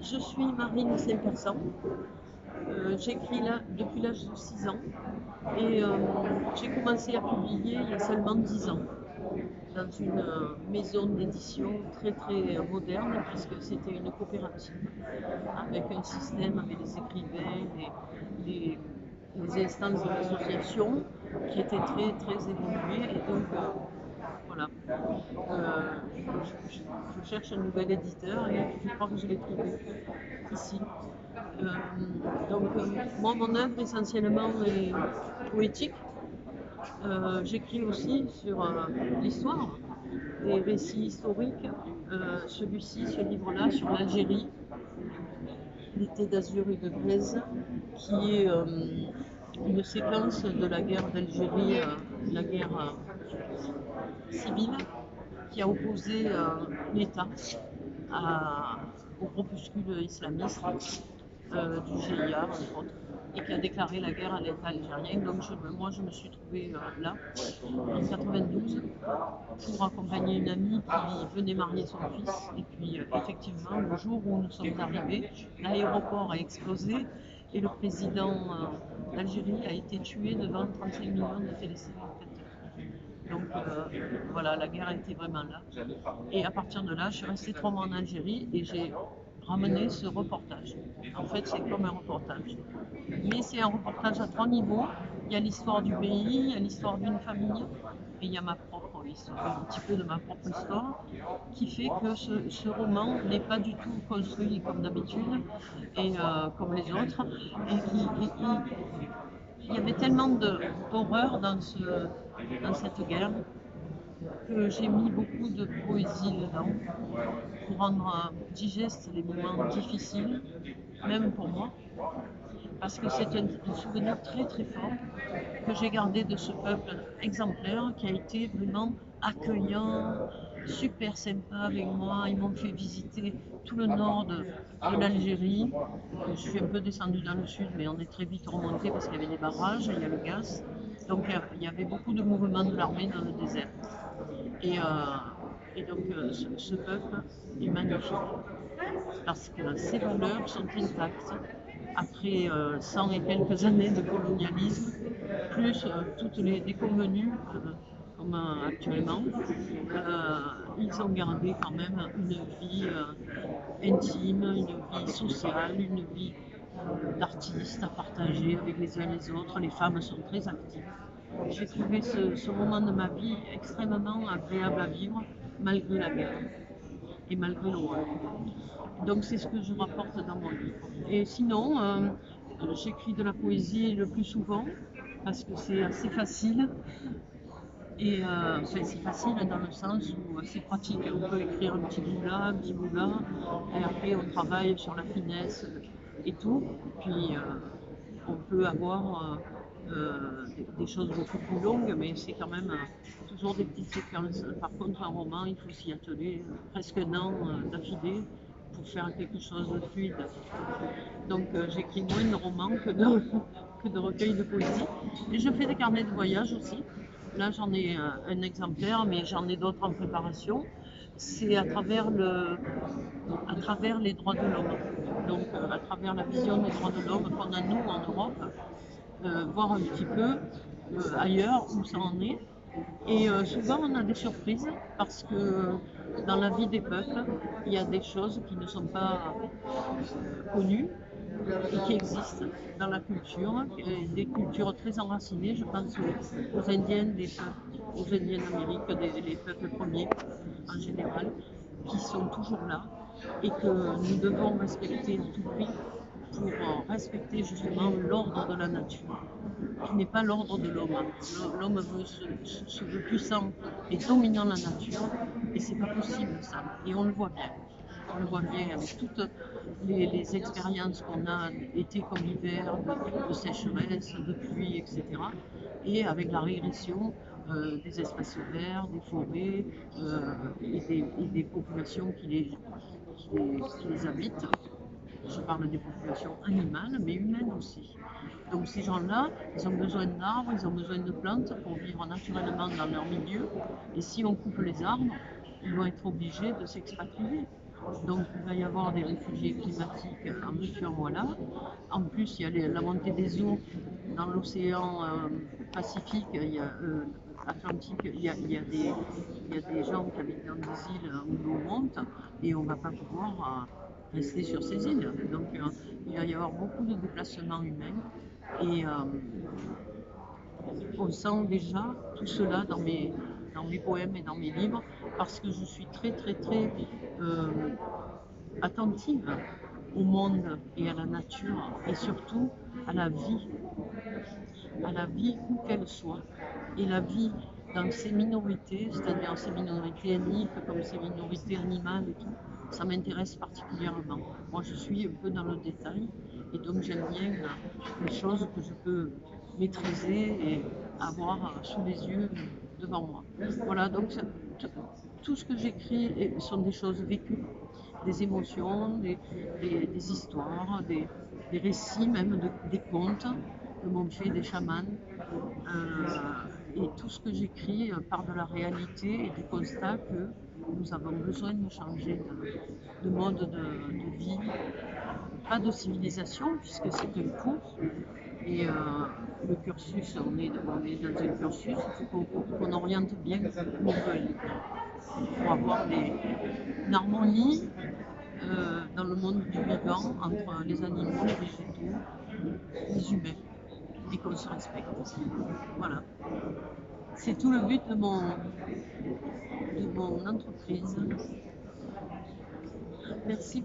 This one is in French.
Je suis Marine Saint-Persan. J'écris là depuis l'âge de 6 ans et j'ai commencé à publier il y a seulement 10 ans dans une maison d'édition très très moderne puisque c'était une coopérative avec un système avec les écrivains, les, les instances de l'association qui étaient très très évoluées et donc voilà. Je cherche un nouvel éditeur et je crois que je l'ai trouvé ici. Euh, moi, mon œuvre essentiellement est poétique. J'écris aussi sur l'histoire, des récits historiques. Ce livre-là, sur l'Algérie, L'été d'azur et de glaise, qui est une séquence de la guerre d'Algérie, la guerre civile, qui a opposé l'État au groupuscule islamiste du GIA, entre autres, et qui a déclaré la guerre à l'État algérien. Donc moi, je me suis trouvée là, en 92, pour accompagner une amie qui venait marier son fils. Et puis, effectivement, le jour où nous sommes arrivés, l'aéroport a explosé et le président d'Algérie a été tué devant 35 millions de téléspectateurs. Donc voilà, la guerre a été vraiment là. Et à partir de là, je suis restée 3 mois en Algérie et j'ai ramené ce reportage. En fait, c'est comme un reportage. Mais c'est un reportage à 3 niveaux. Il y a l'histoire du pays, il y a l'histoire d'une famille, et il y a ma propre histoire, un petit peu de ma propre histoire, qui fait que ce roman n'est pas du tout construit comme d'habitude, et comme les autres, et il y avait tellement d'horreur dans cette guerre que j'ai mis beaucoup de poésie dedans pour rendre digeste les moments difficiles, même pour moi, parce que c'est un souvenir très très fort que j'ai gardé de ce peuple exemplaire qui a été vraiment accueillant, super sympa avec moi. Ils m'ont fait visiter tout le nord de l'Algérie. Je suis un peu descendue dans le sud, mais on est très vite remonté parce qu'il y avait des barrages, il y a le gaz. Donc il y avait beaucoup de mouvements de l'armée dans le désert. Et, donc ce peuple est magnifique parce que ses valeurs sont intactes après 100 et quelques années de colonialisme, plus toutes les déconvenues comme actuellement. Ils ont gardé quand même une vie intime, une vie sociale, une vie d'artistes à partager avec les uns les autres. Les femmes sont très actives. J'ai trouvé ce moment de ma vie extrêmement agréable à vivre malgré la guerre et malgré l'horreur. Donc c'est ce que je rapporte dans mon livre. Et sinon, j'écris de la poésie le plus souvent parce que c'est assez facile. Et enfin, c'est facile dans le sens où c'est pratique. On peut écrire un petit bout là, un petit bout là, et après on travaille sur la finesse et tout. Puis on peut avoir des choses beaucoup plus longues, mais c'est quand même toujours des petites séquences. Par contre, un roman, il faut s'y atteler presque un an d'affilée pour faire quelque chose de fluide. Donc j'écris moins de romans que de recueils de poésie. Et je fais des carnets de voyage aussi. Là j'en ai un exemplaire, mais j'en ai d'autres en préparation. C'est à travers les droits de l'homme. Donc à travers la vision des droits de l'homme qu'on a nous en Europe, voir un petit peu ailleurs où ça en est. Et souvent on a des surprises parce que dans la vie des peuples, il y a des choses qui ne sont pas connues et qui existent dans la culture, des cultures très enracinées. Je pense aux Indiens, aux Indiens d'Amérique, les peuples premiers en général, qui sont toujours là et que nous devons respecter à tout prix pour respecter justement l'ordre de la nature, qui n'est pas l'ordre de l'homme. L'homme se veut puissant et dominant la nature, et c'est pas possible ça. Et on le voit bien. On le voit bien avec toutes les expériences qu'on a, été comme hiver, de sécheresse, de pluie, etc. Et avec la régression des espaces verts, des forêts et des populations qui les habitent. Je parle des populations animales, mais humaines aussi. Donc ces gens-là, ils ont besoin d'arbres, ils ont besoin de plantes pour vivre naturellement dans leur milieu. Et si on coupe les arbres, ils vont être obligés de s'expatrier. Donc il va y avoir des réfugiés climatiques en veux-tu en voilà. En plus, il y a la montée des eaux dans l'océan Pacifique, Atlantique. Il y a des gens qui habitent dans des îles où l'eau monte et on ne va pas pouvoir rester sur ces îles. Donc il va y avoir beaucoup de déplacements humains et on sent déjà tout cela dans mes poèmes et dans mes livres parce que je suis très très très euh, attentive au monde et à la nature et surtout à la vie où qu'elle soit et la vie dans ces minorités, c'est-à-dire ces minorités ethniques comme ces minorités animales et tout, ça m'intéresse particulièrement. Moi je suis un peu dans le détail et donc j'aime bien les choses que je peux maîtriser et avoir sous les yeux devant moi. Voilà, donc tout ce que j'écris sont des choses vécues, des émotions, des histoires, des récits même, des contes que m'ont fait des chamans. Et tout ce que j'écris part de la réalité et du constat que nous avons besoin de changer de mode de vie, pas de civilisation puisque c'est un cours. Et le cursus, on est dans un cursus, il faut qu'on oriente bien où on veut aller pour avoir une harmonie dans le monde du vivant entre les animaux, les végétaux, les humains et qu'on se respecte. Voilà. C'est tout le but de mon entreprise. Merci.